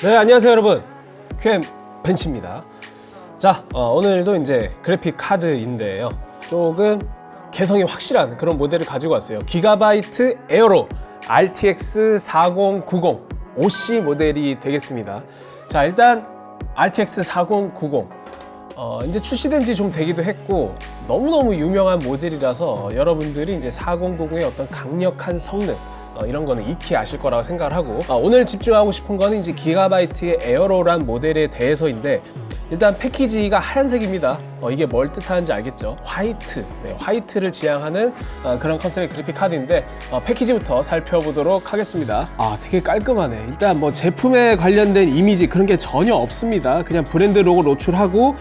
네, 안녕하세요 여러분. QM 벤치입니다. 자, 오늘도 이제 그래픽 카드인데요. 조금 개성이 확실한 그런 모델을 가지고 왔어요. 기가바이트 에어로 RTX 4090 OC 모델이 되겠습니다. 자, 일단 RTX 4090 이제 출시된 지 좀 되기도 했고 너무너무 유명한 모델이라서 여러분들이 이제 4090의 어떤 강력한 성능 이런 거는 익히 아실 거라고 생각을 하고 오늘 집중하고 싶은 거는 이제 기가바이트의 에어로란 모델에 대해서인데, 일단 패키지가 하얀색입니다. 이게 뭘 뜻하는지 알겠죠? 화이트, 화이트를 지향하는 그런 컨셉의 그래픽 카드인데 패키지부터 살펴보도록 하겠습니다. 되게 깔끔하네. 일단 뭐 제품에 관련된 이미지 그런 게 전혀 없습니다. 그냥 브랜드 로고 노출하고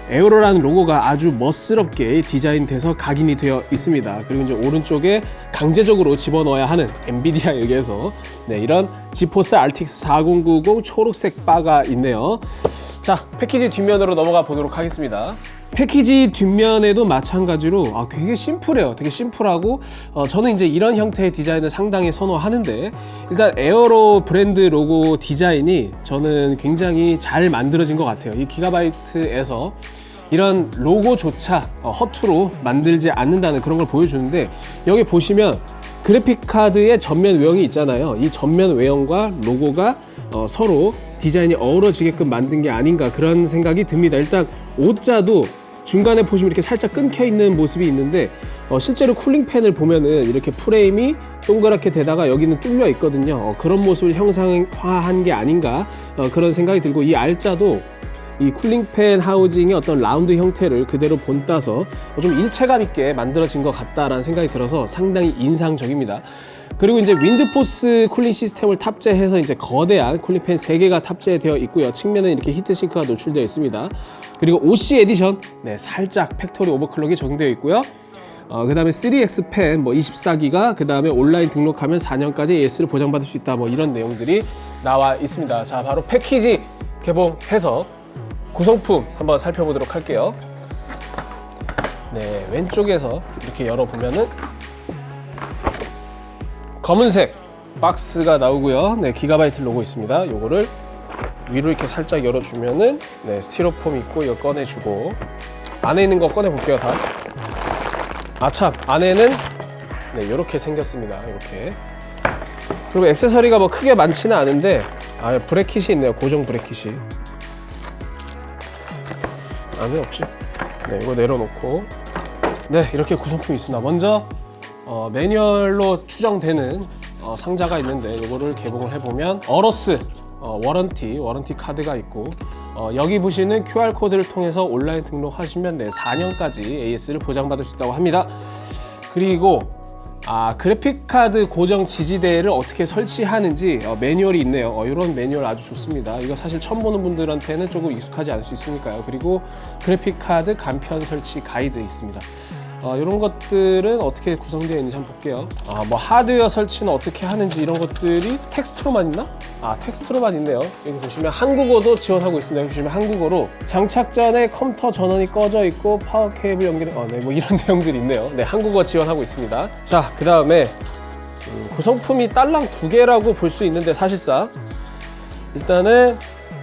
에어로라는 로고가 아주 멋스럽게 디자인돼서 각인이 되어 있습니다. 그리고 이제 오른쪽에 강제적으로 집어넣어야 하는 엔비디아에 의해서 이런 지포스 RTX 4090 초록색 바가 있네요. 자, 패키지 뒷면으로 넘어가 보도록 하겠습니다. 패키지 뒷면에도 마찬가지로 되게 심플해요. 되게 심플하고 저는 이제 이런 형태의 디자인을 상당히 선호하는데, 일단 에어로 브랜드 로고 디자인이 저는 굉장히 잘 만들어진 것 같아요. 이 기가바이트에서 이런 로고조차 허투루 만들지 않는다는 그런 걸 보여주는데, 여기 보시면 그래픽카드의 전면 외형이 있잖아요. 이 전면 외형과 로고가 서로 디자인이 어우러지게끔 만든 게 아닌가 그런 생각이 듭니다. 일단 O자도 중간에 보시면 이렇게 살짝 끊겨 있는 모습이 있는데 실제로 쿨링팬을 보면은 이렇게 프레임이 동그랗게 되다가 여기는 뚫려 있거든요. 그런 모습을 형상화한 게 아닌가 그런 생각이 들고, 이 R자도 이 쿨링팬 하우징의 어떤 라운드 형태를 그대로 본따서 좀 일체감 있게 만들어진 것 같다라는 생각이 들어서 상당히 인상적입니다. 그리고 이제 윈드포스 쿨링 시스템을 탑재해서 이제 거대한 쿨링팬 3개가 탑재되어 있고요. 측면에 이렇게 히트싱크가 노출되어 있습니다. 그리고 OC 에디션, 살짝 팩토리 오버클럭이 적용되어 있고요. 그 다음에 3X 펜 24기가, 그 다음에 온라인 등록하면 4년까지 AS를 보장받을 수 있다, 이런 내용들이 나와 있습니다. 자, 바로 패키지 개봉해서 구성품 한번 살펴보도록 할게요. 왼쪽에서 이렇게 열어보면은 검은색 박스가 나오고요. 기가바이트 로고 있습니다. 요거를 위로 이렇게 살짝 열어주면은 스티로폼 있고 이거 꺼내주고, 안에 있는 거 꺼내볼게요. 다. 참, 안에는 이렇게 생겼습니다. 이렇게. 그리고 액세서리가 크게 많지는 않은데 브래킷이 있네요. 고정 브래킷이. 안에 없지? 이거 내려놓고 이렇게 구성품이 있습니다. 먼저 매뉴얼로 추정되는 상자가 있는데, 이거를 개봉을 해보면 어러스 워런티 카드가 있고, 여기 보시는 QR코드를 통해서 온라인 등록하시면 4년까지 AS를 보장받을 수 있다고 합니다. 그리고 그래픽카드 고정 지지대를 어떻게 설치하는지 매뉴얼이 있네요. 이런 매뉴얼 아주 좋습니다. 이거 사실 처음 보는 분들한테는 조금 익숙하지 않을 수 있으니까요. 그리고 그래픽카드 간편 설치 가이드 있습니다. 이런 것들은 어떻게 구성되어 있는지 한번 볼게요. 하드웨어 설치는 어떻게 하는지 이런 것들이 텍스트로만 있나? 텍스트로만 있네요. 여기 보시면 한국어도 지원하고 있습니다. 여기 보시면 한국어로 장착 전에 컴퓨터 전원이 꺼져 있고 파워 케이블 연결 이런 내용들이 있네요. 한국어 지원하고 있습니다. 자, 그 다음에 구성품이 딸랑 2개라고 볼 수 있는데, 사실상 일단은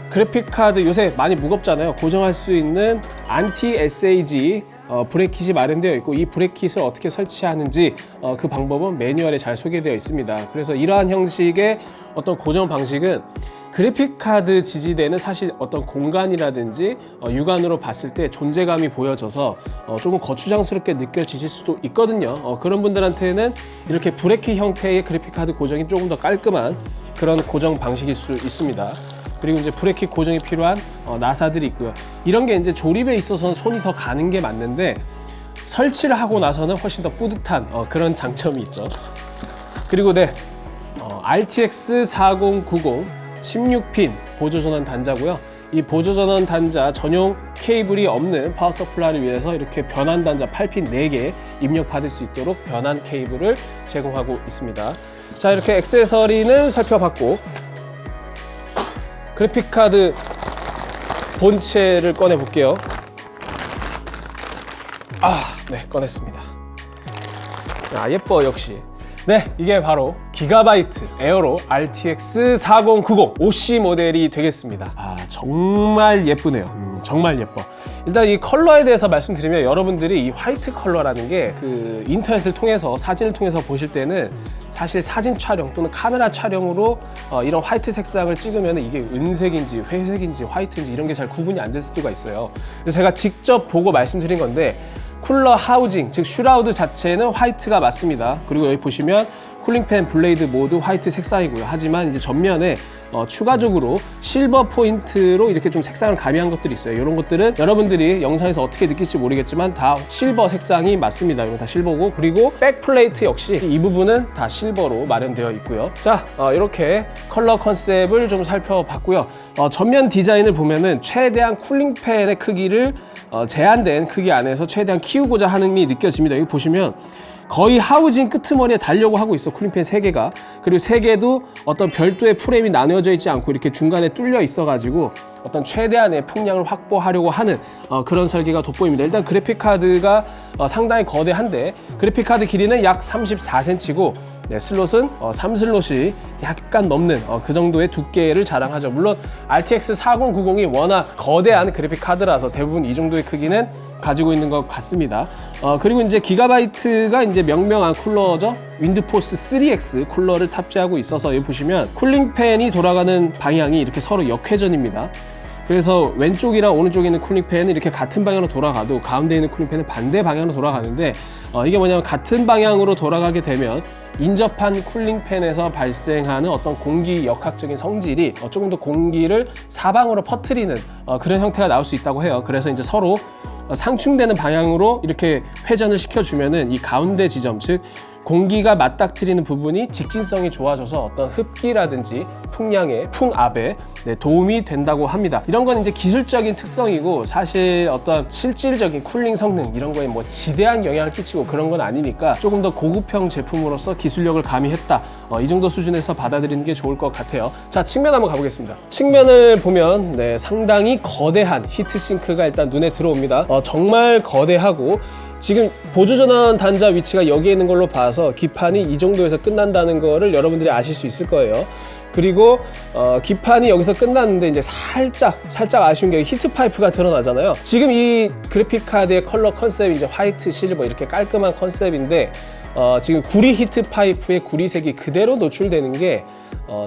그래픽 카드 요새 많이 무겁잖아요. 고정할 수 있는 안티 SAG 브레킷이 마련되어 있고, 이 브레킷을 어떻게 설치하는지 그 방법은 매뉴얼에 잘 소개되어 있습니다. 그래서 이러한 형식의 어떤 고정 방식은 그래픽카드 지지대는 사실 어떤 공간이라든지 육안으로 봤을 때 존재감이 보여져서 조금 거추장스럽게 느껴지실 수도 있거든요. 그런 분들한테는 이렇게 브레킷 형태의 그래픽카드 고정이 조금 더 깔끔한 그런 고정 방식일 수 있습니다. 그리고 이제 브레킷 고정이 필요한 나사들이 있고요. 이런 게 이제 조립에 있어서는 손이 더 가는 게 맞는데, 설치를 하고 나서는 훨씬 더 뿌듯한 그런 장점이 있죠. 그리고 RTX 4090 16핀 보조전원 단자고요. 이 보조전원 단자 전용 케이블이 없는 파워 서플라이를 위해서 이렇게 변환 단자 8핀 4개 입력받을 수 있도록 변환 케이블을 제공하고 있습니다. 자, 이렇게 액세서리는 살펴봤고, 그래픽카드 본체를 꺼내 볼게요. 꺼냈습니다. 예뻐, 역시. 이게 바로 기가바이트 에어로 RTX 4090 OC 모델이 되겠습니다. 정말 예쁘네요. 정말 예뻐. 일단 이 컬러에 대해서 말씀드리면 여러분들이 이 화이트 컬러라는 게 그 인터넷을 통해서 사진을 통해서 보실 때는 사실 사진 촬영 또는 카메라 촬영으로 이런 화이트 색상을 찍으면 이게 은색인지 회색인지 화이트인지 이런 게 잘 구분이 안 될 수가 있어요. 그래서 제가 직접 보고 말씀드린 건데 쿨러 하우징, 즉 슈라우드 자체는 화이트가 맞습니다. 그리고 여기 보시면 쿨링팬 블레이드 모두 화이트 색상이고요. 하지만 이제 전면에 추가적으로 실버 포인트로 이렇게 좀 색상을 가미한 것들이 있어요. 이런 것들은 여러분들이 영상에서 어떻게 느낄지 모르겠지만 다 실버 색상이 맞습니다. 이건 다 실버고, 그리고 백 플레이트 역시 이 부분은 다 실버로 마련되어 있고요. 자, 이렇게 컬러 컨셉을 좀 살펴봤고요. 전면 디자인을 보면은 최대한 쿨링팬의 크기를 제한된 크기 안에서 최대한 키우고자 하는 게 느껴집니다. 여기 보시면 거의 하우징 끄트머리에 달려고 하고 있어. 쿨링팬 3개가. 그리고 3개도 어떤 별도의 프레임이 나누어져 있지 않고 이렇게 중간에 뚫려 있어가지고 어떤 최대한의 풍량을 확보하려고 하는 그런 설계가 돋보입니다. 일단 그래픽카드가 상당히 거대한데 그래픽카드 길이는 약 34cm고 슬롯은 3슬롯이 약간 넘는 그 정도의 두께를 자랑하죠. 물론 RTX 4090이 워낙 거대한 그래픽카드라서 대부분 이 정도의 크기는 가지고 있는 것 같습니다. 그리고 이제 기가바이트가 이제 명명한 쿨러죠. 윈드포스 3X 쿨러를 탑재하고 있어서 여기 보시면 쿨링팬이 돌아가는 방향이 이렇게 서로 역회전입니다. 그래서 왼쪽이랑 오른쪽에 있는 쿨링팬은 이렇게 같은 방향으로 돌아가도 가운데 있는 쿨링팬은 반대 방향으로 돌아가는데 이게 뭐냐면 같은 방향으로 돌아가게 되면 인접한 쿨링팬에서 발생하는 어떤 공기 역학적인 성질이 조금 더 공기를 사방으로 퍼뜨리는 그런 형태가 나올 수 있다고 해요. 그래서 이제 서로 상충되는 방향으로 이렇게 회전을 시켜주면은 이 가운데 지점, 즉 공기가 맞닥뜨리는 부분이 직진성이 좋아져서 어떤 흡기라든지 풍량의 풍압에 도움이 된다고 합니다. 이런 건 이제 기술적인 특성이고 사실 어떤 실질적인 쿨링 성능 이런 거에 뭐 지대한 영향을 끼치고 그런 건 아니니까 조금 더 고급형 제품으로서 기술력을 가미했다. 이 정도 수준에서 받아들이는 게 좋을 것 같아요. 자, 측면 한번 가보겠습니다. 측면을 보면 상당히 거대한 히트싱크가 일단 눈에 들어옵니다. 정말 거대하고 지금 보조전원 단자 위치가 여기에 있는 걸로 봐서 기판이 이 정도에서 끝난다는 거를 여러분들이 아실 수 있을 거예요. 그리고 기판이 여기서 끝났는데 이제 살짝 아쉬운 게 히트 파이프가 드러나잖아요. 지금 이 그래픽 카드의 컬러 컨셉이 이제 화이트, 실버 이렇게 깔끔한 컨셉인데 지금 구리 히트 파이프의 구리색이 그대로 노출되는 게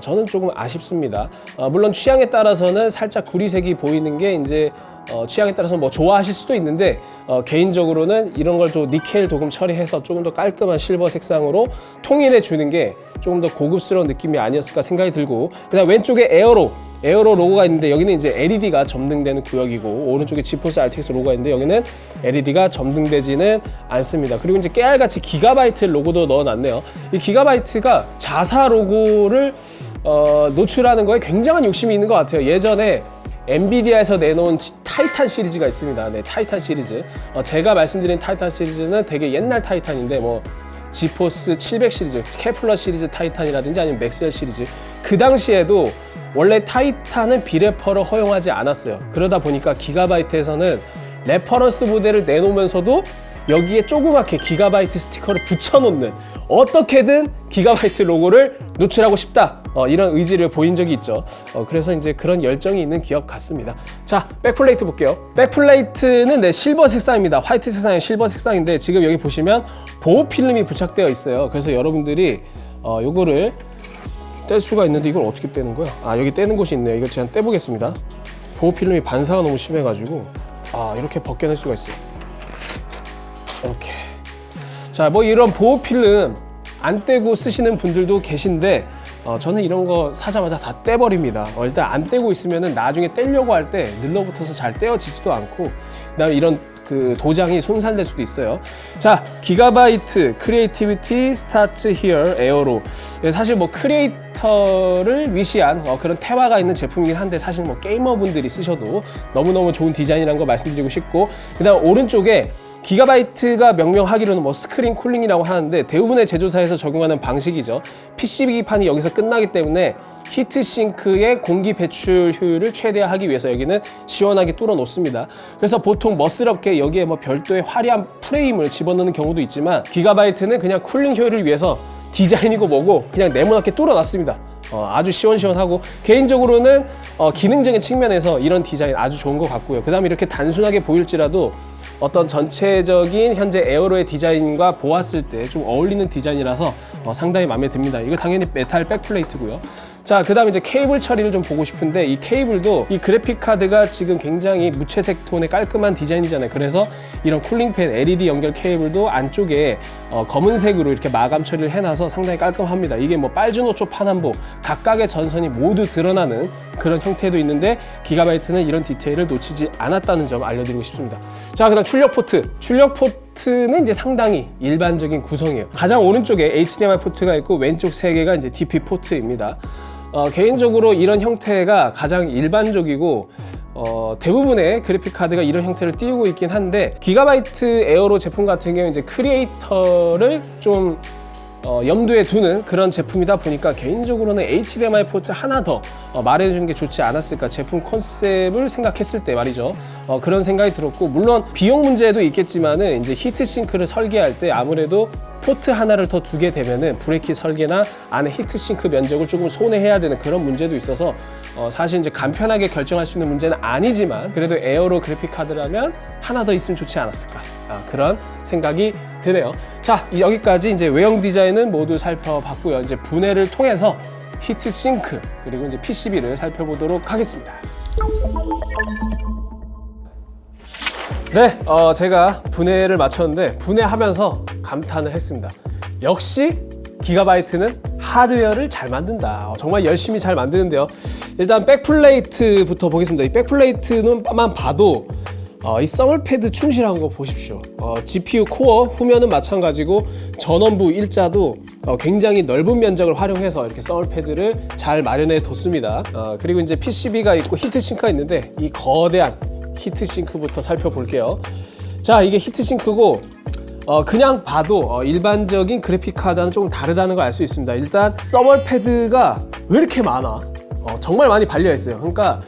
저는 조금 아쉽습니다. 물론 취향에 따라서는 살짝 구리색이 보이는 게 이제 취향에 따라서 뭐 좋아하실 수도 있는데 개인적으로는 이런 걸 좀 니켈 도금 처리해서 조금 더 깔끔한 실버 색상으로 통일해 주는 게 조금 더 고급스러운 느낌이 아니었을까 생각이 들고, 그다음 왼쪽에 에어로 로고가 있는데 여기는 이제 LED가 점등되는 구역이고 오른쪽에 지포스 RTX 로고가 있는데 여기는 LED가 점등되지는 않습니다. 그리고 이제 깨알같이 기가바이트 로고도 넣어놨네요. 이 기가바이트가 자사 로고를 노출하는 거에 굉장한 욕심이 있는 것 같아요. 예전에 엔비디아에서 내놓은 타이탄 시리즈가 있습니다. 네, 타이탄 시리즈. 제가 말씀드린 타이탄 시리즈는 되게 옛날 타이탄인데 뭐 지포스 700 시리즈, 케플러 시리즈 타이탄이라든지 아니면 맥스웰 시리즈, 그 당시에도 원래 타이탄은 비래퍼를 허용하지 않았어요. 그러다 보니까 기가바이트에서는 레퍼런스 모델을 내놓으면서도 여기에 조그맣게 기가바이트 스티커를 붙여놓는, 어떻게든 기가바이트 로고를 노출하고 싶다, 이런 의지를 보인 적이 있죠. 그래서 이제 그런 열정이 있는 기업 같습니다. 자, 백플레이트 볼게요. 백플레이트는 실버 색상입니다. 화이트 색상이 실버 색상인데 지금 여기 보시면 보호 필름이 부착되어 있어요. 그래서 여러분들이 요거를 뗄 수가 있는데 이걸 어떻게 떼는 거야? 여기 떼는 곳이 있네요. 이거 제가 떼보겠습니다. 보호 필름이 반사가 너무 심해가지고 이렇게 벗겨낼 수가 있어요. 이렇게. 자, 뭐 이런 보호 필름 안 떼고 쓰시는 분들도 계신데 저는 이런 거 사자마자 다 떼버립니다. 일단 안 떼고 있으면은 나중에 떼려고 할 때 늘러붙어서 잘 떼어지지도 않고, 그다음에 이런 그 도장이 손상될 수도 있어요. 자, 기가바이트 크리에이티비티 스타트 히어 에어로. 사실 뭐 크리에이터를 위시한 그런 테마가 있는 제품이긴 한데 사실 뭐 게이머분들이 쓰셔도 너무너무 좋은 디자인이라는 거 말씀드리고 싶고, 그다음 오른쪽에 기가바이트가 명명하기로는 뭐 스크린 쿨링이라고 하는데 대부분의 제조사에서 적용하는 방식이죠. PCB기판이 여기서 끝나기 때문에 히트싱크의 공기 배출 효율을 최대화하기 위해서 여기는 시원하게 뚫어 놓습니다. 그래서 보통 멋스럽게 여기에 뭐 별도의 화려한 프레임을 집어넣는 경우도 있지만 기가바이트는 그냥 쿨링 효율을 위해서 디자인이고 뭐고 그냥 네모나게 뚫어놨습니다. 아주 시원시원하고 개인적으로는 기능적인 측면에서 이런 디자인 아주 좋은 것 같고요. 그 다음에 이렇게 단순하게 보일지라도 어떤 전체적인 현재 에어로의 디자인과 보았을 때 좀 어울리는 디자인이라서 상당히 마음에 듭니다. 이거 당연히 메탈 백플레이트고요. 자, 그 다음에 이제 케이블 처리를 좀 보고 싶은데 이 케이블도 이 그래픽 카드가 지금 굉장히 무채색 톤의 깔끔한 디자인이잖아요. 그래서 이런 쿨링팬 LED 연결 케이블도 안쪽에 검은색으로 이렇게 마감 처리를 해놔서 상당히 깔끔합니다. 이게 뭐 빨주노초 파남보 각각의 전선이 모두 드러나는 그런 형태도 있는데 기가바이트는 이런 디테일을 놓치지 않았다는 점 알려드리고 싶습니다. 자, 그다음 출력 포트는 이제 상당히 일반적인 구성이에요. 가장 오른쪽에 HDMI 포트가 있고 왼쪽 3개가 이제 DP 포트입니다. 개인적으로 이런 형태가 가장 일반적이고 대부분의 그래픽 카드가 이런 형태를 띄우고 있긴 한데 기가바이트 에어로 제품 같은 경우는 이제 크리에이터를 좀 염두에 두는 그런 제품이다 보니까 개인적으로는 HDMI 포트 하나 더 말해주는 게 좋지 않았을까, 제품 컨셉을 생각했을 때 말이죠. 그런 생각이 들었고, 물론 비용 문제도 있겠지만은 이제 히트싱크를 설계할 때 아무래도 포트 하나를 더 두게 되면은 브레이킷 설계나 안에 히트싱크 면적을 조금 손해해야 되는 그런 문제도 있어서 사실 이제 간편하게 결정할 수 있는 문제는 아니지만 그래도 에어로 그래픽 카드라면 하나 더 있으면 좋지 않았을까, 그런 생각이 드네요. 자, 여기까지 이제 외형 디자인은 모두 살펴봤고요. 이제 분해를 통해서 히트싱크 그리고 이제 PCB를 살펴보도록 하겠습니다. 네, 제가 분해를 마쳤는데 분해하면서 감탄을 했습니다. 역시 기가바이트는 하드웨어를 잘 만든다. 정말 열심히 잘 만드는데요. 일단 백플레이트부터 보겠습니다. 이 백플레이트만 봐도 이 서멀패드 충실한 거 보십시오. GPU 코어 후면은 마찬가지고 전원부 일자도 굉장히 넓은 면적을 활용해서 이렇게 서멀패드를 잘 마련해 뒀습니다. 그리고 이제 PCB가 있고 히트싱크가 있는데 이 거대한 히트싱크부터 살펴볼게요. 자, 이게 히트싱크고 그냥 봐도 일반적인 그래픽 카드와는 조금 다르다는 걸 알 수 있습니다. 일단 서멀패드가 왜 이렇게 많아? 정말 많이 발려 있어요. 그러니까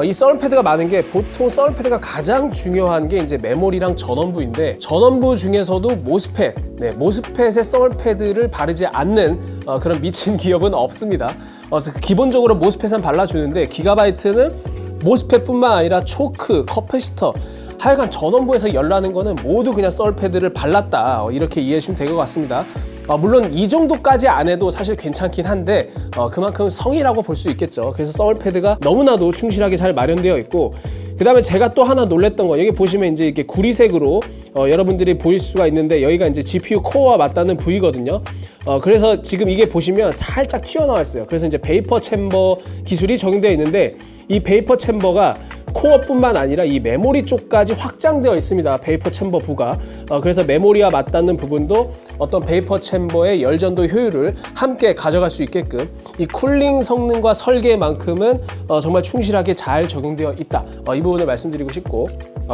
이 서멀패드가 많은 게, 보통 서멀패드가 가장 중요한 게 이제 메모리랑 전원부인데, 전원부 중에서도 모스펫, 모스펫에 서멀패드를 바르지 않는 그런 미친 기업은 없습니다. 그래서 기본적으로 모스펫은 발라주는데 기가바이트는 모스펫뿐만 아니라 초크, 커패시터, 하여간 전원부에서 열나는 거는 모두 그냥 서멀패드를 발랐다, 이렇게 이해해 주시면 될 것 같습니다. 물론 이 정도까지 안 해도 사실 괜찮긴 한데 그만큼 성이라고 볼 수 있겠죠. 그래서 서멀패드가 너무나도 충실하게 잘 마련되어 있고, 그 다음에 제가 또 하나 놀랬던 거, 여기 보시면 이제 이렇게 구리색으로 여러분들이 보일 수가 있는데 여기가 이제 GPU 코어와 맞닿는 부위거든요. 그래서 지금 이게 보시면 살짝 튀어나와 있어요. 그래서 이제 베이퍼 챔버 기술이 적용되어 있는데 이 베이퍼 챔버가 코어뿐만 아니라 이 메모리 쪽까지 확장되어 있습니다. 베이퍼 챔버 부가. 그래서 메모리와 맞닿는 부분도 어떤 베이퍼 챔버의 열전도 효율을 함께 가져갈 수 있게끔 이 쿨링 성능과 설계만큼은 정말 충실하게 잘 적용되어 있다. 이 부분을 말씀드리고 싶고,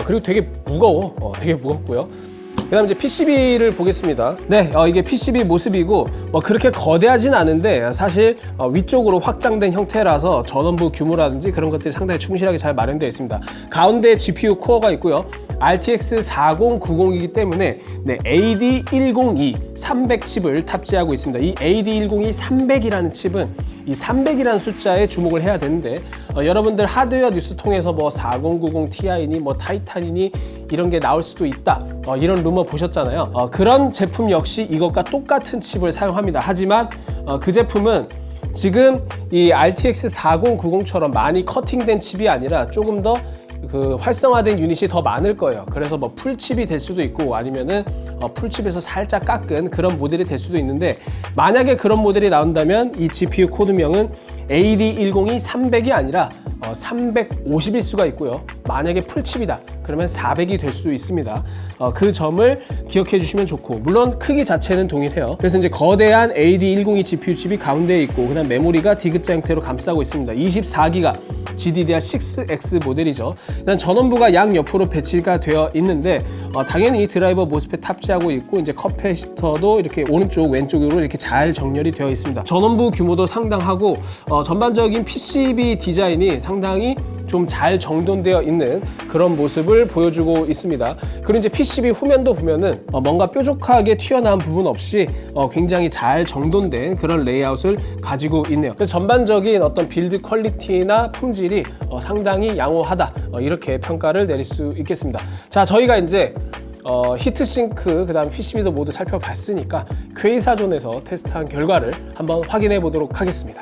그리고 되게 무거워. 되게 무겁고요. 그 다음 이제 PCB를 보겠습니다. 네, 이게 PCB 모습이고 그렇게 거대하진 않은데 사실 위쪽으로 확장된 형태라서 전원부 규모라든지 그런 것들이 상당히 충실하게 잘 마련되어 있습니다. 가운데 GPU 코어가 있고요. RTX 4090이기 때문에 AD102 300 칩을 탑재하고 있습니다. 이 AD102 300이라는 칩은 이 300이라는 숫자에 주목을 해야 되는데, 여러분들 하드웨어 뉴스 통해서 4090 Ti니 타이탄이니 이런 게 나올 수도 있다, 이런 루머 보셨잖아요. 그런 제품 역시 이것과 똑같은 칩을 사용합니다. 하지만 그 제품은 지금 이 RTX 4090처럼 많이 커팅된 칩이 아니라 조금 더 활성화된 유닛이 더 많을 거예요. 그래서 풀칩이 될 수도 있고 아니면은 풀칩에서 살짝 깎은 그런 모델이 될 수도 있는데, 만약에 그런 모델이 나온다면 이 GPU 코드명은 AD102 300이 아니라 350일 수가 있고요. 만약에 풀칩이다 그러면 400이 될 수 있습니다. 그 점을 기억해 주시면 좋고, 물론 크기 자체는 동일해요. 그래서 이제 거대한 AD102 GPU 칩이 가운데에 있고, 그다음 메모리가 D자 형태로 감싸고 있습니다. 24기가 GDDR6X 모델이죠. 일단 전원부가 양옆으로 배치가 되어 있는데 당연히 드라이버 모스펫 탑재하고 있고, 이제 커패시터도 이렇게 오른쪽 왼쪽으로 이렇게 잘 정렬이 되어 있습니다. 전원부 규모도 상당하고 전반적인 PCB 디자인이 상당히 좀 잘 정돈되어 있는 그런 모습을 보여주고 있습니다. 그리고 이제 PCB 후면도 보면은 뭔가 뾰족하게 튀어나온 부분 없이 굉장히 잘 정돈된 그런 레이아웃을 가지고 있네요. 그래서 전반적인 어떤 빌드 퀄리티나 품질이 상당히 양호하다, 이렇게 평가를 내릴 수 있겠습니다. 자, 저희가 이제 히트싱크 그다음 PCB도 모두 살펴봤으니까 퀘이사존에서 테스트한 결과를 한번 확인해 보도록 하겠습니다.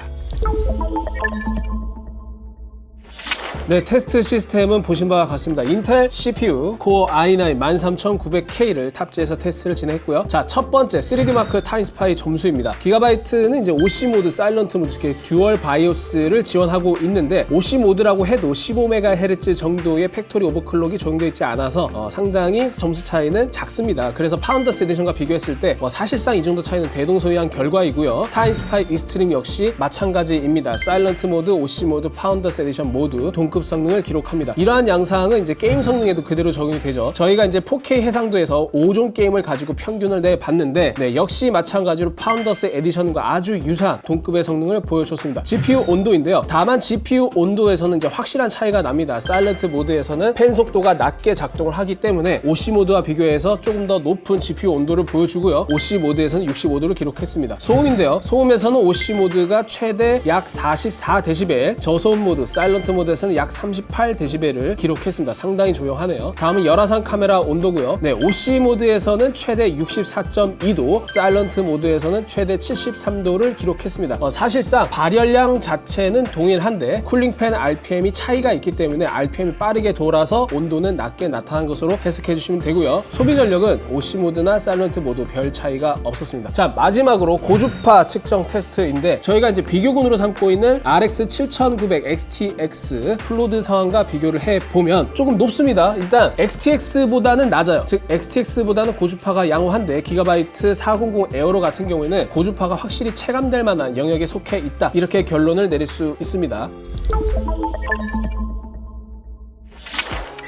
네, 테스트 시스템은 보신 바와 같습니다. 인텔 CPU 코어 i9 13900K를 탑재해서 테스트를 진행했고요. 자, 첫 번째 3D마크 타임스파이 점수입니다. 기가바이트는 이제 OC 모드, 사일런트 모드, 이렇게 듀얼 바이오스를 지원하고 있는데 OC 모드라고 해도 15MHz 정도의 팩토리 오버클럭이 적용되어 있지 않아서 상당히 점수 차이는 작습니다. 그래서 파운더스 에디션과 비교했을 때 사실상 이 정도 차이는 대동소이한 결과이고요. 타임스파이 익스트림 역시 마찬가지입니다. 사일런트 모드, OC 모드, 파운더스 에디션 모두 급 성능을 기록합니다. 이러한 양상은 이제 게임 성능에도 그대로 적용이 되죠. 저희가 이제 4K 해상도에서 5종 게임을 가지고 평균을 내봤는데, 네, 역시 마찬가지로 파운더스 에디션과 아주 유사한 동급의 성능을 보여줬습니다. GPU 온도인데요. 다만 GPU 온도에서는 이제 확실한 차이가 납니다. 사일런트 모드에서는 팬 속도가 낮게 작동을 하기 때문에 OC 모드와 비교해서 조금 더 높은 GPU 온도를 보여주고요. OC 모드에서는 65도를 기록했습니다. 소음인데요. 소음에서는 OC 모드가 최대 약 44dB, 저소음 모드, 사일런트 모드에서는 약 38dB를 기록했습니다. 상당히 조용하네요. 다음은 열화상 카메라 온도고요. 네, OC 모드에서는 최대 64.2도, 사일런트 모드에서는 최대 73도를 기록했습니다. 사실상 발열량 자체는 동일한데 쿨링팬 RPM이 차이가 있기 때문에 RPM이 빠르게 돌아서 온도는 낮게 나타난 것으로 해석해 주시면 되고요. 소비 전력은 OC 모드나 사일런트 모드 별 차이가 없었습니다. 자, 마지막으로 고주파 측정 테스트인데, 저희가 이제 비교군으로 삼고 있는 RX 7900 XTX 플로드 상황과 비교를 해보면 조금 높습니다. 일단 XTX보다는 낮아요. 즉 XTX보다는 고주파가 양호한데 기가바이트 400 에어로 같은 경우에는 고주파가 확실히 체감될 만한 영역에 속해 있다, 이렇게 결론을 내릴 수 있습니다.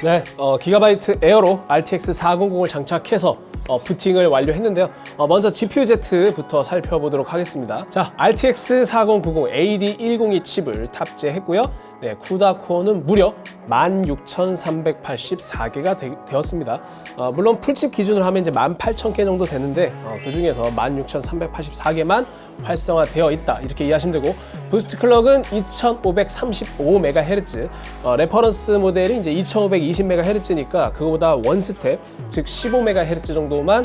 네, 기가바이트 에어로 RTX 400을 장착해서 부팅을 완료했는데요. 먼저 GPU-Z부터 살펴보도록 하겠습니다. 자, RTX 4090 AD102 칩을 탑재했고요. 네, 쿠다 코어는 무려 16,384개가 되었습니다. 물론 풀칩 기준으로 하면 이제 18,000개 정도 되는데 그 중에서 16,384개만 활성화되어 있다, 이렇게 이해하시면 되고, 부스트 클럭은 2,535MHz, 레퍼런스 모델이 이제 2,520MHz니까 그거보다 원 스텝, 즉 15MHz 정도만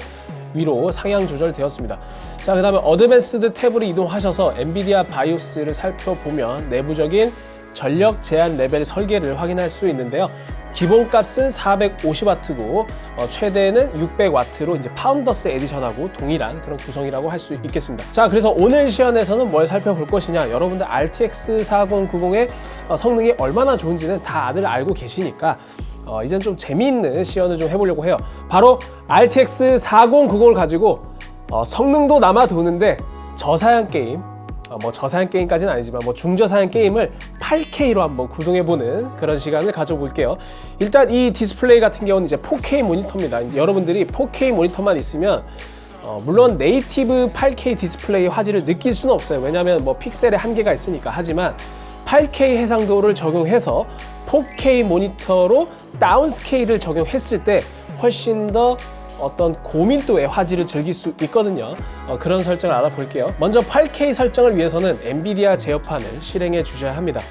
위로 상향 조절되었습니다. 자, 그 다음에 어드밴스드 탭으로 이동하셔서 엔비디아 바이오스를 살펴보면 내부적인 전력 제한 레벨 설계를 확인할 수 있는데요. 기본값은 450W고 최대는 600W로 이제 파운더스 에디션하고 동일한 그런 구성이라고 할 수 있겠습니다. 자, 그래서 오늘 시연에서는 뭘 살펴볼 것이냐, 여러분들 RTX 4090의 성능이 얼마나 좋은지는 다들 알고 계시니까 이젠 좀 재미있는 시연을 좀 해보려고 해요. 바로 RTX 4090을 가지고 성능도 남아 도는데 저사양 게임, 저사양 게임까지는 아니지만 중저사양 게임을 8K로 한번 구동해보는 그런 시간을 가져볼게요. 일단 이 디스플레이 같은 경우는 이제 4K 모니터입니다. 여러분들이 4K 모니터만 있으면 물론 네이티브 8K 디스플레이 화질을 느낄 수는 없어요. 왜냐하면 픽셀의 한계가 있으니까. 하지만 8K 해상도를 적용해서 4K 모니터로 다운스케일을 적용했을 때 훨씬 더 어떤 고밀도의 화질을 즐길 수 있거든요. 그런 설정을 알아볼게요. 먼저 8K 설정을 위해서는 엔비디아 제어판을 실행해 주셔야 합니다.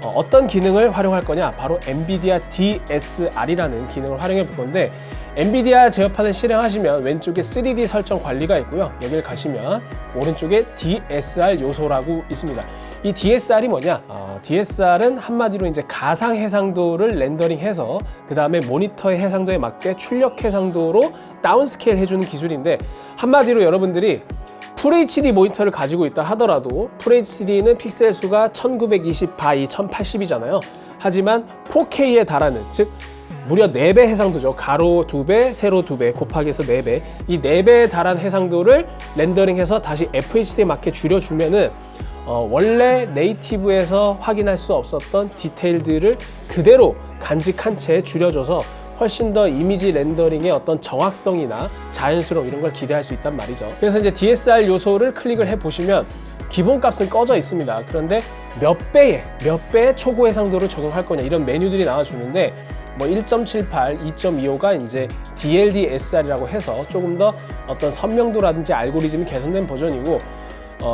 어떤 기능을 활용할 거냐, 바로 엔비디아 DSR이라는 기능을 활용해 볼 건데, 엔비디아 제어판을 실행하시면 왼쪽에 3D 설정 관리가 있고요. 여기를 가시면 오른쪽에 DSR 요소라고 있습니다. 이 DSR이 뭐냐? DSR은 한마디로 이제 가상 해상도를 렌더링해서 그 다음에 모니터의 해상도에 맞게 출력 해상도로 다운스케일 해주는 기술인데, 한마디로 여러분들이 FHD 모니터를 가지고 있다 하더라도 FHD는 픽셀 수가 1920 by 1080이잖아요. 하지만 4K에 달하는, 즉 무려 4배 해상도죠. 가로 2배, 세로 2배 곱하기 해서 4배. 이 4배에 달한 해상도를 렌더링해서 다시 FHD에 맞게 줄여주면은 원래 네이티브에서 확인할 수 없었던 디테일들을 그대로 간직한 채 줄여줘서 훨씬 더 이미지 렌더링의 어떤 정확성이나 자연스러움 이런 걸 기대할 수 있단 말이죠. 그래서 이제 DSR 요소를 클릭을 해보시면 기본값은 꺼져 있습니다. 그런데 몇 배의 초고 해상도를 적용할 거냐 이런 메뉴들이 나와주는데 뭐 1.78, 2.25가 이제 DLD-SR이라고 해서 조금 더 어떤 선명도라든지 알고리즘이 개선된 버전이고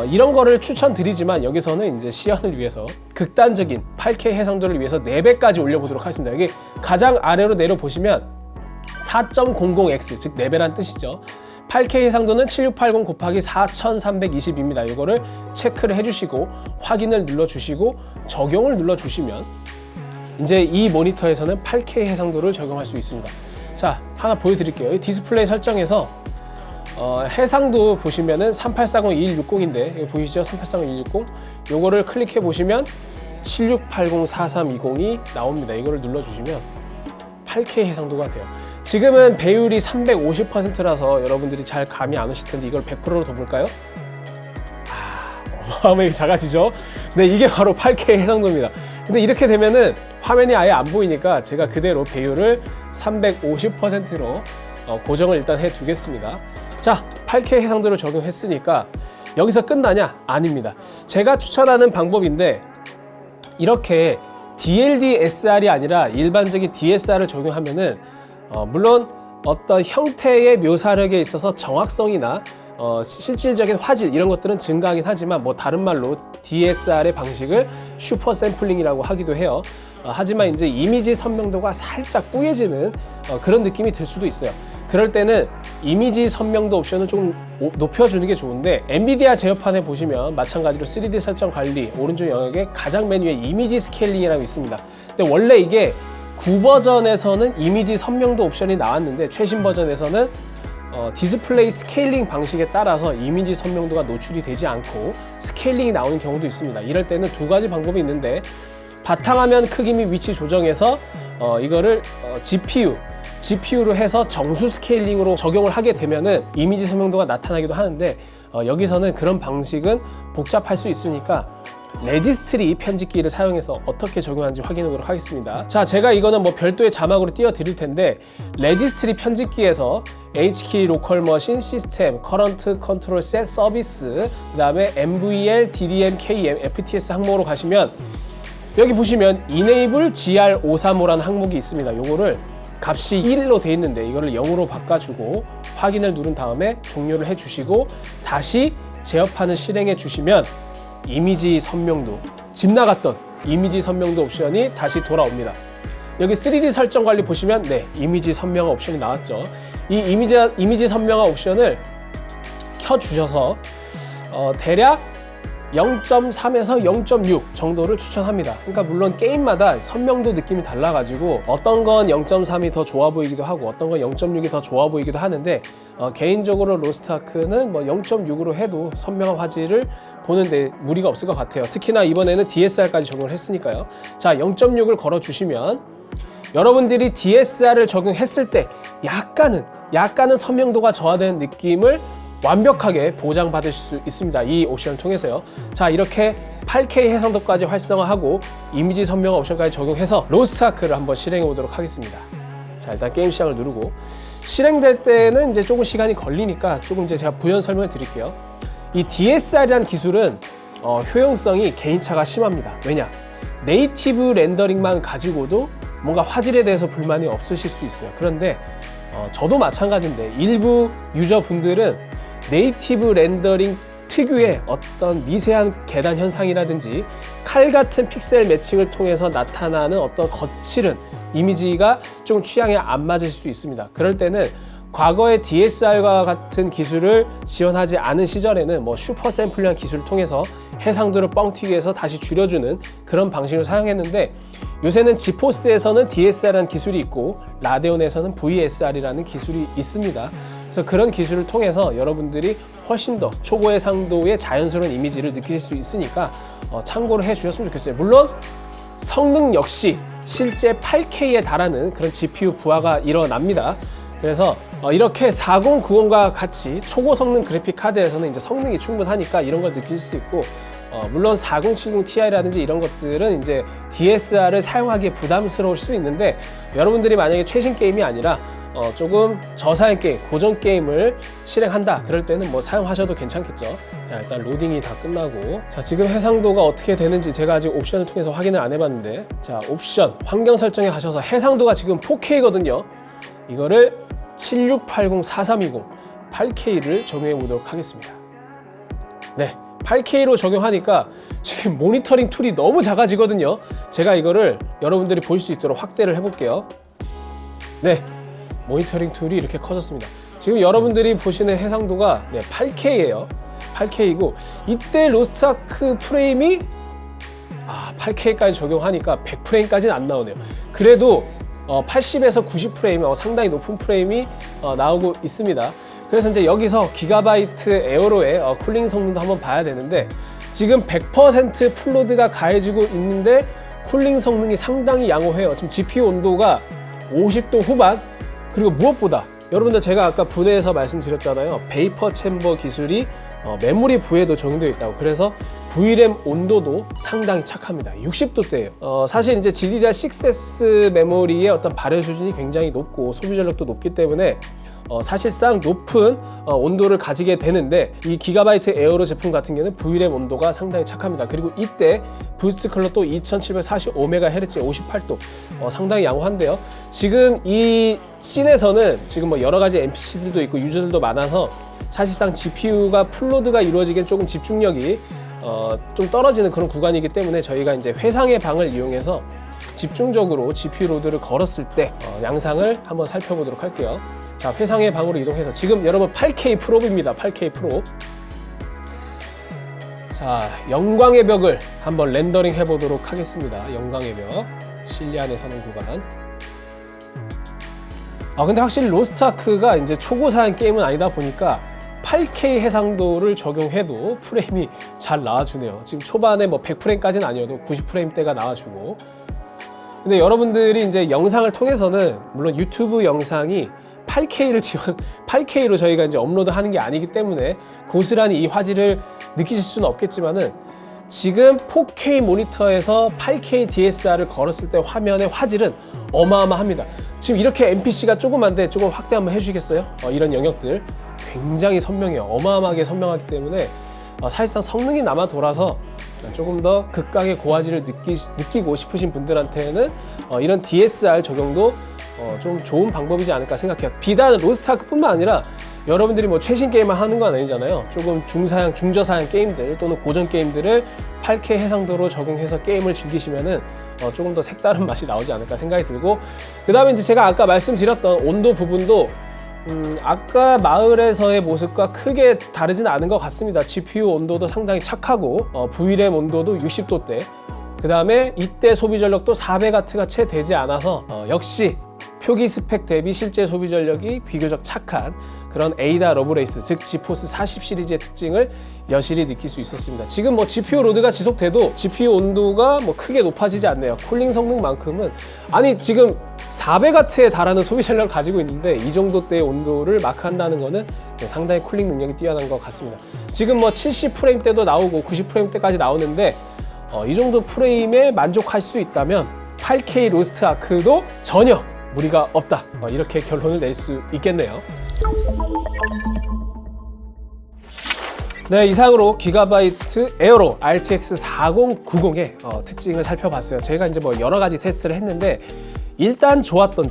이런 거를 추천드리지만 여기서는 이제 시연을 위해서 극단적인 8K 해상도를 위해서 4배까지 올려보도록 하겠습니다. 여기 가장 아래로 내려보시면 4.00X 즉 4배란 뜻이죠. 8K 해상도는 7680 곱하기 4320입니다. 이거를 체크를 해주시고 확인을 눌러주시고 적용을 눌러주시면 이제 이 모니터에서는 8K 해상도를 적용할 수 있습니다. 자, 하나 보여드릴게요. 이 디스플레이 설정에서 해상도 보시면은 3840-2160인데 이거 보이시죠? 3840-2160 요거를 클릭해 보시면 7680-4320이 나옵니다. 이거를 눌러주시면 8K 해상도가 돼요. 지금은 배율이 350%라서 여러분들이 잘 감이 안 오실 텐데 이걸 100%로 더 볼까요? 어마어마하게 작아지죠? 네, 이게 바로 8K 해상도입니다. 근데 이렇게 되면은 화면이 아예 안 보이니까 제가 그대로 배율을 350%로 고정을 일단 해 두겠습니다. 자, 8K 해상도를 적용했으니까 여기서 끝나냐? 아닙니다. 제가 추천하는 방법인데 이렇게 DLD-SR이 아니라 일반적인 DSR을 적용하면은 물론 어떤 형태의 묘사력에 있어서 정확성이나 실질적인 화질 이런 것들은 증가하긴 하지만 뭐 다른 말로 DSR의 방식을 슈퍼 샘플링이라고 하기도 해요. 하지만 이제 이미지 선명도가 살짝 뿌얘지는 그런 느낌이 들 수도 있어요. 그럴 때는 이미지 선명도 옵션을 좀 높여주는 게 좋은데 엔비디아 제어판에 보시면 마찬가지로 3D 설정 관리 오른쪽 영역에 가장 맨 위에 이미지 스케일링이라고 있습니다. 근데 원래 이게 9버전에서는 이미지 선명도 옵션이 나왔는데 최신 버전에서는 디스플레이 스케일링 방식에 따라서 이미지 선명도가 노출이 되지 않고 스케일링이 나오는 경우도 있습니다. 이럴 때는 두 가지 방법이 있는데 바탕화면 크기 및 위치 조정에서 이거를 GPU로 해서 정수 스케일링으로 적용을 하게 되면은 이미지 선명도가 나타나기도 하는데 여기서는 그런 방식은 복잡할 수 있으니까 레지스트리 편집기를 사용해서 어떻게 적용하는지 확인해 보도록 하겠습니다. 자, 제가 이거는 뭐 별도의 자막으로 띄워 드릴 텐데 레지스트리 편집기에서 H키 로컬 머신 시스템 커런트 컨트롤 셋 서비스 그다음에 MVL, DDM, KM, FTS 항목으로 가시면 여기 보시면 Enable GR535라는 항목이 있습니다. 요거를 값이 1로 돼 있는데 이거를 0으로 바꿔주고 확인을 누른 다음에 종료를 해주시고 다시 제어판을 실행해 주시면 이미지 선명도, 집 나갔던 이미지 선명도 옵션이 다시 돌아옵니다. 여기 3D 설정 관리 보시면 네, 이미지 선명화 옵션이 나왔죠. 이 이미지 선명화 옵션을 켜주셔서 대략 0.3에서 0.6 정도를 추천합니다. 그러니까 물론 게임마다 선명도 느낌이 달라가지고 어떤 건 0.3이 더 좋아 보이기도 하고 어떤 건 0.6이 더 좋아 보이기도 하는데 개인적으로 로스트아크는 뭐 0.6으로 해도 선명한 화질을 보는데 무리가 없을 것 같아요. 특히나 이번에는 DSR까지 적용을 했으니까요. 자, 0.6을 걸어주시면 여러분들이 DSR을 적용했을 때 약간은 선명도가 저하되는 느낌을 완벽하게 보장받으실 수 있습니다. 이 옵션을 통해서요. 자, 이렇게 8K 해상도까지 활성화하고 이미지 선명화 옵션까지 적용해서 로스트아크를 한번 실행해 보도록 하겠습니다. 자, 일단 게임 시작을 누르고 실행될 때는 이제 조금 시간이 걸리니까 조금 이제 제가 부연 설명을 드릴게요. 이 DSR이라는 기술은 효용성이 개인차가 심합니다. 왜냐? 네이티브 렌더링만 가지고도 뭔가 화질에 대해서 불만이 없으실 수 있어요. 그런데 저도 마찬가지인데 일부 유저분들은 네이티브 렌더링 특유의 어떤 미세한 계단 현상이라든지 칼 같은 픽셀 매칭을 통해서 나타나는 어떤 거칠은 이미지가 좀 취향에 안 맞을 수 있습니다. 그럴 때는 과거의 DSR과 같은 기술을 지원하지 않은 시절에는 뭐 슈퍼 샘플링 기술을 통해서 해상도를 뻥튀기 해서 다시 줄여주는 그런 방식을 사용했는데 요새는 지포스에서는 DSR이라는 기술이 있고 라데온에서는 VSR이라는 기술이 있습니다. 그래서 그런 기술을 통해서 여러분들이 훨씬 더 초고 해상도의 자연스러운 이미지를 느끼실 수 있으니까 참고를 해주셨으면 좋겠어요. 물론 성능 역시 실제 8K에 달하는 그런 GPU 부하가 일어납니다. 그래서 이렇게 4090과 같이 초고 성능 그래픽 카드에서는 이제 성능이 충분하니까 이런 걸 느낄 수 있고 물론 4070 Ti라든지 이런 것들은 이제 DSR을 사용하기에 부담스러울 수 있는데 여러분들이 만약에 최신 게임이 아니라 조금 저사양 게임, 고전 게임을 실행한다 그럴 때는 뭐 사용하셔도 괜찮겠죠. 자, 일단 로딩이 다 끝나고, 자, 지금 해상도가 어떻게 되는지 제가 아직 옵션을 통해서 확인을 안 해봤는데, 자, 옵션 환경 설정에 가셔서 해상도가 지금 4K거든요. 이거를 7680 4320 8K를 적용해 보도록 하겠습니다. 네, 8K로 적용하니까 지금 모니터링 툴이 너무 작아지거든요. 제가 이거를 여러분들이 볼 수 있도록 확대를 해볼게요. 네, 모니터링 툴이 이렇게 커졌습니다. 지금 여러분들이 보시는 해상도가 8K예요. 8K이고, 이때 로스트 아크 프레임이 8K까지 적용하니까 100프레임까지는 안 나오네요. 그래도 80에서 90프레임, 상당히 높은 프레임이 나오고 있습니다. 그래서 이제 여기서 기가바이트 에어로의 쿨링 성능도 한번 봐야 되는데, 지금 100% 풀로드가 가해지고 있는데 쿨링 성능이 상당히 양호해요. 지금 GPU 온도가 50도 후반, 그리고 무엇보다 여러분들 제가 아까 분해해서 말씀드렸잖아요. 베이퍼 챔버 기술이 메모리 부에도 적용되어 있다고. 그래서 VRAM 온도도 상당히 착합니다. 60도대예요. 사실 이제 GDDR6S 메모리의 어떤 발열 수준이 굉장히 높고 소비 전력도 높기 때문에 사실상 높은 온도를 가지게 되는데, 이 기가바이트 에어로 제품 같은 경우는 VRAM 온도가 상당히 착합니다. 그리고 이때 부스트 컬러 또 2745MHz 58도 상당히 양호한데요. 지금 이 씬에서는 지금 뭐 여러 가지 NPC들도 있고 유저들도 많아서 사실상 GPU가 풀로드가 이루어지기엔 조금 집중력이 좀 떨어지는 그런 구간이기 때문에 저희가 이제 회상의 방을 이용해서 집중적으로 GPU 로드를 걸었을 때 양상을 한번 살펴보도록 할게요. 자, 회상의 방으로 이동해서 지금 여러분 8K 프로입니다. 8K 프로. 자, 영광의 벽을 한번 렌더링 해보도록 하겠습니다. 영광의 벽, 실리안에 서는 구간. 근데 확실히 로스트 아크가 이제 초고사양 게임은 아니다 보니까 8K 해상도를 적용해도 프레임이 잘 나와주네요. 지금 초반에 뭐 100프레임까지는 아니어도 90프레임대가 나와주고. 근데 여러분들이 이제 영상을 통해서는 물론 유튜브 영상이 8K로 저희가 이제 업로드 하는 게 아니기 때문에 고스란히 이 화질을 느끼실 수는 없겠지만은, 지금 4K 모니터에서 8K DSR을 걸었을 때 화면의 화질은 어마어마합니다. 지금 이렇게 NPC가 조그만데 조금 확대 한번 해주시겠어요? 이런 영역들 굉장히 선명해요. 어마어마하게 선명하기 때문에 사실상 성능이 남아 돌아서 조금 더 극강의 고화질을 느끼고 싶으신 분들한테는 이런 DSR 적용도 좀 좋은 방법이지 않을까 생각해요. 비단 로스트 아크뿐만 아니라 여러분들이 뭐 최신 게임만 하는 건 아니잖아요. 조금 중사양, 중저사양 게임들 또는 고전 게임들을 8K 해상도로 적용해서 게임을 즐기시면은 조금 더 색다른 맛이 나오지 않을까 생각이 들고, 그 다음에 이제 제가 아까 말씀드렸던 온도 부분도 아까 마을에서의 모습과 크게 다르지는 않은 것 같습니다. GPU 온도도 상당히 착하고 VRAM 온도도 60도대, 그 다음에 이때 소비 전력도 400W가 채 되지 않아서 역시 표기 스펙 대비 실제 소비 전력이 비교적 착한 그런 에이다 러브레이스, 즉 지포스 40 시리즈의 특징을 여실히 느낄 수 있었습니다. 지금 뭐 GPU 로드가 지속돼도 GPU 온도가 뭐 크게 높아지지 않네요. 쿨링 성능만큼은, 아니 지금 400W에 달하는 소비 전력을 가지고 있는데 이 정도대의 온도를 마크한다는 거는 상당히 쿨링 능력이 뛰어난 것 같습니다. 지금 뭐 70프레임대도 나오고 90프레임대까지 나오는데 이 정도 프레임에 만족할 수 있다면 8K 로스트 아크도 전혀 무리가 없다, 이렇게 결론을 낼 수 있겠네요. 네, 이상으로 기가바이트 에어로 RTX 4090의 특징을 살펴봤어요. 제가 이제 뭐 여러 가지 테스트를 했는데, 일단 좋았던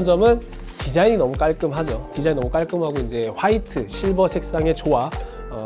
점은 디자인이 너무 깔끔하죠. 디자인 너무 깔끔하고 이제 화이트, 실버 색상의 조화.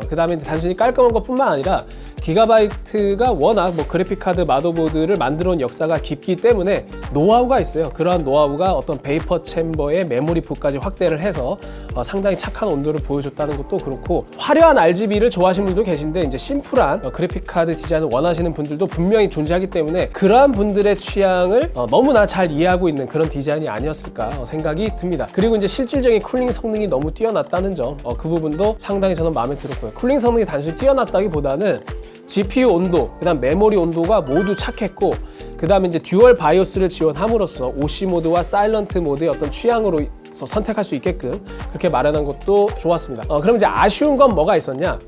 그 다음에 단순히 깔끔한 것뿐만 아니라 기가바이트가 워낙 뭐 그래픽카드 마더보드를 만들어 온 역사가 깊기 때문에 노하우가 있어요. 그러한 노하우가 어떤 베이퍼 챔버의 메모리 부까지 확대를 해서 상당히 착한 온도를 보여줬다는 것도 그렇고, 화려한 RGB를 좋아하시는 분도 계신데 이제 심플한 그래픽카드 디자인을 원하시는 분들도 분명히 존재하기 때문에 그러한 분들의 취향을 너무나 잘 이해하고 있는 그런 디자인이 아니었을까 생각이 듭니다. 그리고 이제 실질적인 쿨링 성능이 너무 뛰어났다는 점, 그 부분도 상당히 저는 마음에 들었고요. 쿨링 성능이 단순히 뛰어났다기보다는 GPU 온도, 그 다음 메모리 온도가 모두 착했고, 그 다음에 이제 듀얼 바이오스를 지원함으로써 OC 모드와 사일런트 모드의 어떤 취향으로 선택할 수 있게끔 그렇게 마련한 것도 좋았습니다. 그럼 이제 아쉬운 건 뭐가 있었냐?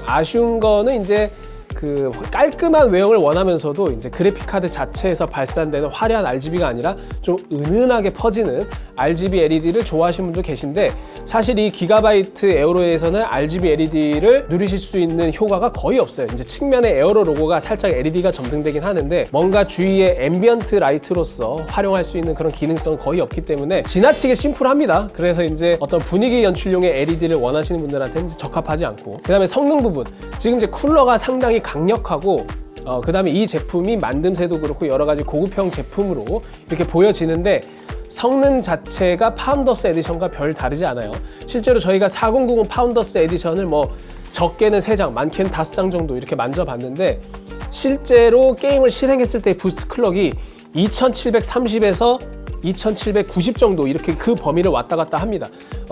아쉬운 거는 이제 그 깔끔한 외형을 원하면서도 이제 그래픽 카드 자체에서 발산되는 화려한 RGB가 아니라 좀 은은하게 퍼지는 RGB LED를 좋아하시는 분도 계신데, 사실 이 기가바이트 에어로에서는 RGB LED를 누리실 수 있는 효과가 거의 없어요. 이제 측면에 에어로 로고가 살짝 LED가 점등되긴 하는데 뭔가 주위에 앰비언트 라이트로서 활용할 수 있는 그런 기능성은 거의 없기 때문에 지나치게 심플합니다. 그래서 이제 어떤 분위기 연출용의 LED를 원하시는 분들한테는 적합하지 않고, 그 다음에 성능 부분, 지금 이제 쿨러가 상당히 강력하고 그 다음에 이 제품이 만듦새도 그렇고 여러 가지 고급형 제품으로 이렇게 보여지는데, 성능 자체가 파운더스 에디션과 별 다르지 않아요. 실제로 저희가 4090 파운더스 에디션을 뭐 적게는 3장, 많게는 5장 정도 이렇게 만져봤는데, 실제로 게임을 실행했을 때 부스트 클럭이 2730에서 2790 정도, 이렇게 그 범위를 왔다 갔다 합니다.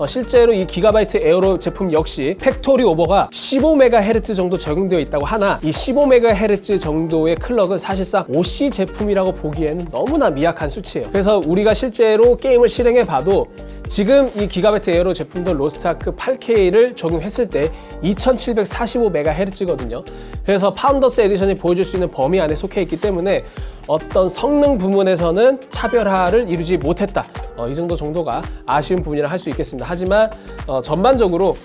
실제로 이 기가바이트 에어로 제품 역시 팩토리 오버가 15MHz 정도 적용되어 있다고 하나, 이 15MHz 정도의 클럭은 사실상 OC 제품이라고 보기에는 너무나 미약한 수치예요. 그래서 우리가 실제로 게임을 실행해 봐도 지금 이 기가바이트 에어로 제품도 로스트아크 8K를 적용했을 때 2745MHz거든요. 그래서 파운더스 에디션이 보여줄 수 있는 범위 안에 속해 있기 때문에 어떤 성능 부분에서는 차별화를 이루지 못했다. 이 정도가 아쉬운 부분이라 할 수 있겠습니다. 하지만 전반적으로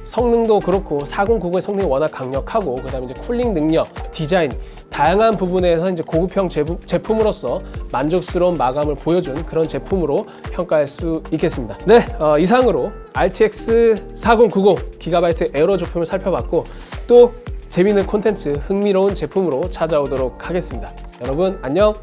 성능도 그렇고 4090의 성능이 워낙 강력하고, 그 다음에 이제 쿨링 능력, 디자인, 다양한 부분에서 이제 고급형 제품으로서 만족스러운 마감을 보여준 그런 제품으로 평가할 수 있겠습니다. 네, 이상으로 RTX 4090 기가바이트 에어로 제품을 살펴봤고, 또 재미있는 콘텐츠, 흥미로운 제품으로 찾아오도록 하겠습니다. 여러분 안녕.